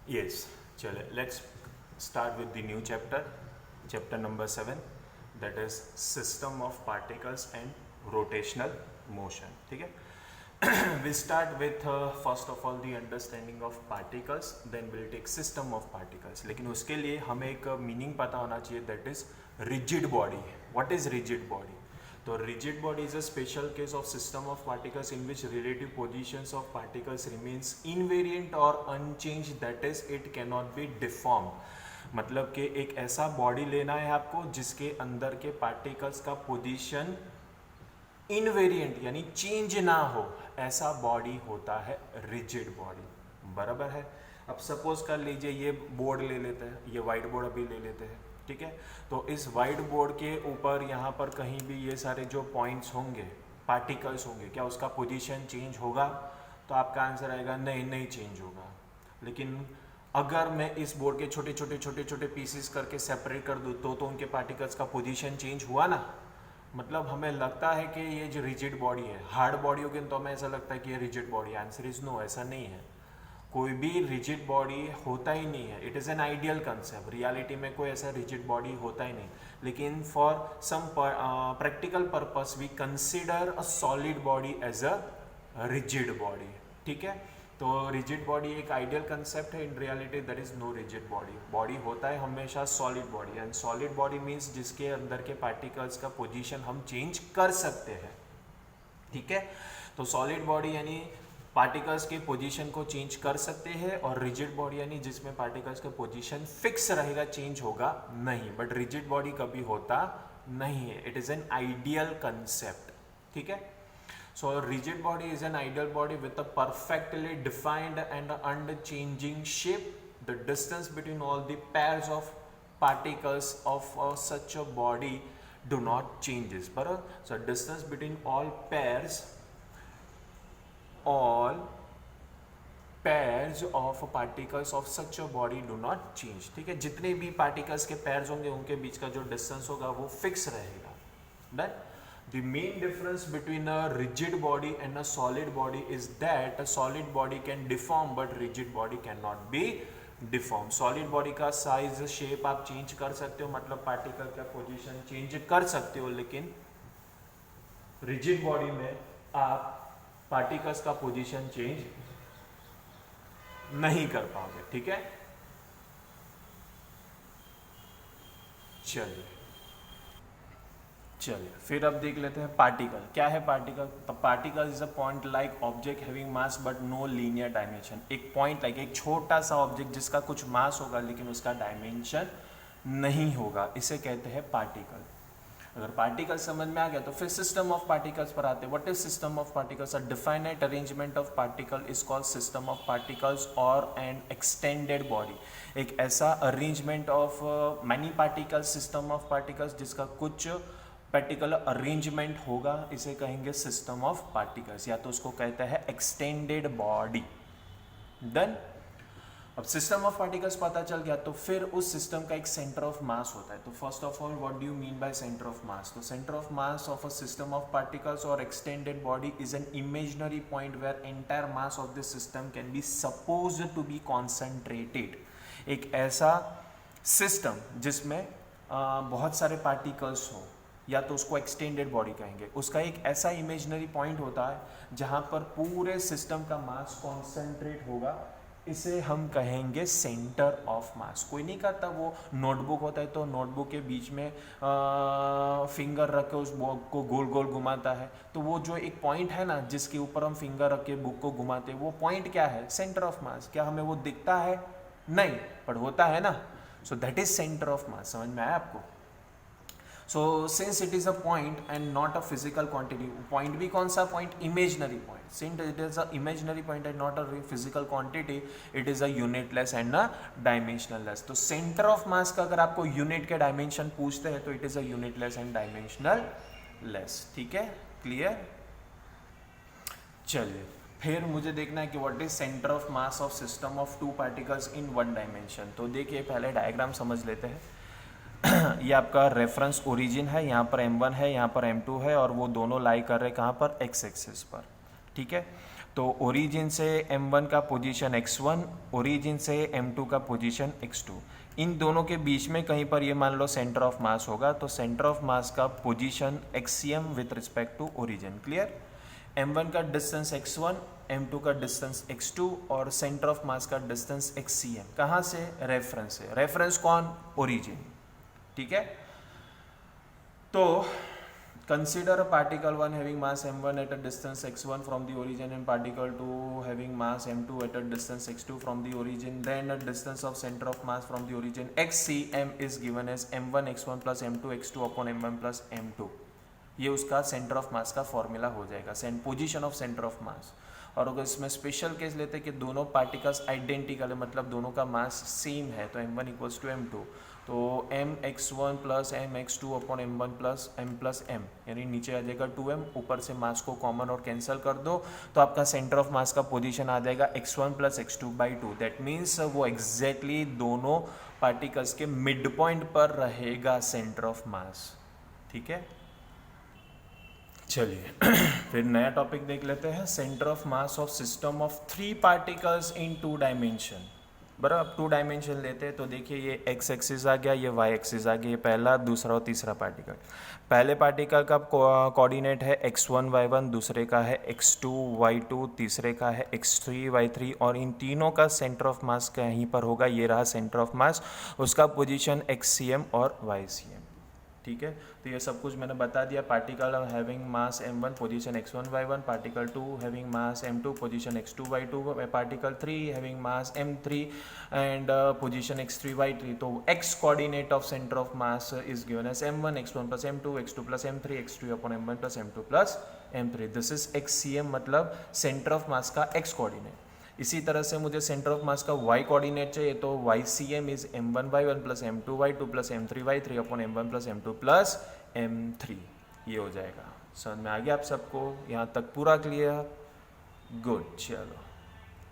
Yes, चले let's start with the new chapter number 7, that is system of particles and rotational motion. ठीक है. We start with first of all the understanding of particles, then we'll take system of particles. लेकिन उसके लिए हमें एक meaning पता होना चाहिए, that is rigid body. What is rigid body? तो rigid body is a special case of system of particles in which relative positions of particles remains invariant or unchanged, that is it cannot be deformed. मतलब कि एक ऐसा body लेना है आपको जिसके अंदर के पार्टिकल्स का पोजीशन इनवेरिएंट यानी चेंज ना हो, ऐसा बॉडी होता है रिजिड बॉडी. बराबर है. अब सपोज कर लीजिए ये बोर्ड ले लेते हैं, ये वाइट बोर्ड अभी ले लेते हैं. ठीक है. तो इस वाइट बोर्ड के ऊपर यहाँ पर कहीं भी ये सारे जो पॉइंट्स होंगे, पार्टिकल्स होंगे, क्या उसका पोजीशन चेंज होगा? तो आपका आंसर आएगा नहीं, नहीं चेंज होगा. लेकिन अगर मैं इस बोर्ड के छोटे छोटे छोटे छोटे पीसेस करके सेपरेट कर दूँ तो उनके पार्टिकल्स का पोजीशन चेंज हुआ ना. मतलब हमें लगता है कि ये जो रिजिड बॉडी है, हार्ड बॉडी होगी तो हमें ऐसा लगता है कि ये rigid body. Answer is no, ऐसा नहीं है. कोई भी रिजिड बॉडी होता ही नहीं है. It is an ideal concept. Reality में कोई ऐसा रिजिड बॉडी होता ही नहीं. लेकिन for some practical purpose we consider a solid body as a rigid body. ठीक है. तो रिजिड बॉडी एक आइडियल कंसेप्ट है. In reality there is no rigid body. Body होता है हमेशा solid body, and solid body means जिसके अंदर के पार्टिकल्स का पोजीशन हम चेंज कर सकते हैं. ठीक है. तो सॉलिड बॉडी यानी पार्टिकल्स के पोजीशन को चेंज कर सकते हैं, और रिजिड बॉडी यानी जिसमें पार्टिकल्स का पोजीशन फिक्स रहेगा, चेंज होगा नहीं. बट रिजिड बॉडी कभी होता नहीं है. It is an ideal concept. ठीक है. So a rigid body is an ideal body with a perfectly defined and unchanging shape. The distance between all the pairs of particles of such a body do not changes. बराबर. So distance between all pairs of particles of such a body do not change. ठीक है. जितने भी particles के pairs होंगे उनके बीच का जो distance होगा वो fix रहेगा. Done? The main difference between a rigid body and a solid body is that a solid body can deform but rigid body cannot be deformed. Solid body का size shape आप change कर सकते हो, मतलब particle का position change कर सकते हो, लेकिन rigid body में आप particles का position change नहीं कर पाओगे. ठीक है. चलिए फिर अब देख लेते हैं पार्टिकल. क्या है particle? The particle is a point like object having mass but no linear dimension. एक पॉइंट लाइक एक छोटा सा ऑब्जेक्ट जिसका कुछ मास होगा लेकिन उसका डायमेंशन नहीं होगा, इसे कहते हैं पार्टिकल. अगर पार्टिकल समझ में आ गया तो फिर सिस्टम ऑफ पार्टिकल्स पर आते हैं. What is system of particles? A definite arrangement of particle is called system of particles और एन एक्सटेंडेड बॉडी. एक ऐसा arrangement of many particles, system of particles जिसका कुछ पर्टिकुलर अरेंजमेंट होगा, इसे कहेंगे सिस्टम ऑफ पार्टिकल्स, या तो उसको कहते हैं एक्सटेंडेड बॉडी. देन अब सिस्टम ऑफ पार्टिकल्स पता चल गया तो फिर उस सिस्टम का एक सेंटर ऑफ मास होता है. तो first of all what do you mean by centre of mass? तो centre of mass of a system of particles और extended body is an imaginary point where entire mass of this system can be supposed to be concentrated. एक ऐसा system जिसमें बहुत सारे particles हो, या तो उसको एक्सटेंडेड बॉडी कहेंगे. उसका एक ऐसा इमेजिनरी पॉइंट होता है जहां पर पूरे सिस्टम का मास कॉन्सेंट्रेट होगा, इसे हम कहेंगे सेंटर ऑफ मास. कोई नहीं करता, वो नोटबुक होता है तो नोटबुक के बीच में फिंगर रख के उस बुक को गोल गोल घुमाता है. तो वो जो एक पॉइंट है ना जिसके ऊपर हम फिंगर रख के बुक को घुमाते हैं, वो पॉइंट क्या है? सेंटर ऑफ मास. क्या हमें वो दिखता है? नहीं, पर होता है ना. So that is centre of मास. समझ में आया आपको? So since it is a point and not a physical quantity, point भी कौन सा point? Imaginary point. Since it is a imaginary point and not a physical quantity, it is a unitless and a dimensionless. तो center of mass का अगर आपको unit के dimension पूछते हैं तो it is a unitless and dimensionless. ठीक है, clear? चलिए फिर मुझे देखना है कि what is center of mass of system of two particles in one dimension. तो देखिए पहले डायग्राम समझ लेते हैं. ये आपका रेफरेंस ओरिजिन है, यहाँ पर m1 है, यहाँ पर m2 है, और वो दोनों लाई कर रहे हैं कहाँ पर? x एक्सिस पर. ठीक है. तो ओरिजिन से m1 का पोजीशन x1, ओरिजिन से m2 का पोजीशन x2, इन दोनों के बीच में कहीं पर ये मान लो सेंटर ऑफ मास होगा, तो सेंटर ऑफ मास का position xcm with respect to origin. Clear? m1 का डिस्टेंस x1, m2 का डिस्टेंस x2 और सेंटर ऑफ मास का डिस्टेंस xcm। कहाँ से? रेफरेंस से। रेफरेंस कौन? ओरिजिन। ठीक है, तो consider a particle 1 having mass m1 at a distance x1 from the origin and particle 2 having mass m2 at a distance x2 from the origin. Then a distance of center of mass from the origin xcm is given as m1 x1 plus m2 x2 upon m1 plus m2। ये उसका centre of mass का formula हो जाएगा, position of centre of मास। और अगर इसमें special case लेते कि दोनों पार्टिकल्स आइडेंटिकल है, मतलब दोनों का मास सेम है, तो m1 इक्वल्स टू m2, तो mx1 plus mx2 upon m1 plus m, यानी नीचे आ जाएगा 2m, ऊपर से मास को कॉमन और कैंसिल कर दो, तो आपका सेंटर ऑफ मास का पोजीशन आ जाएगा x1 plus x2/2। That means वो एग्जैक्टली दोनों पार्टिकल्स के मिड पॉइंट पर रहेगा सेंटर ऑफ मास। ठीक है, चलिए फिर नया टॉपिक देख लेते हैं, centre of mass of system of 3 particles in 2 dimension. बराबर, अब 2 डायमेंशन लेते हैं तो देखिए ये x एक्सिस आ गया, ये y एक्सिस आ गया, ये पहला, दूसरा और तीसरा पार्टिकल। पहले पार्टिकल का कोऑर्डिनेट है x1 y1, दूसरे का है x2 y2, तीसरे का है x3 y3, और इन तीनों का सेंटर ऑफ मास कहीं पर होगा, ये रहा सेंटर ऑफ मास, उसका पोजीशन xcm और ycm। ठीक है, तो ये सब कुछ मैंने बता दिया। Particle having mass m1 position x1 y1, particle 2 having mass m2 position x2 y2, particle 3 having mass m3 and position x3 y3। तो x coordinate of centre of mass is given as m1 x1 plus m2 x2 plus m3 x2 upon m1 plus m2 plus m3। This is xcm, मतलब centre of mass का x coordinate. इसी तरह से मुझे centre of mass का y coordinate चाहिए, तो ycm is m1 y1 plus m2 y2 plus m3 y3 upon m1 plus m2 plus m3। ये हो जाएगा। समझ में आ गया आप सबको? यहाँ तक पूरा क्लियर? गुड, चलो।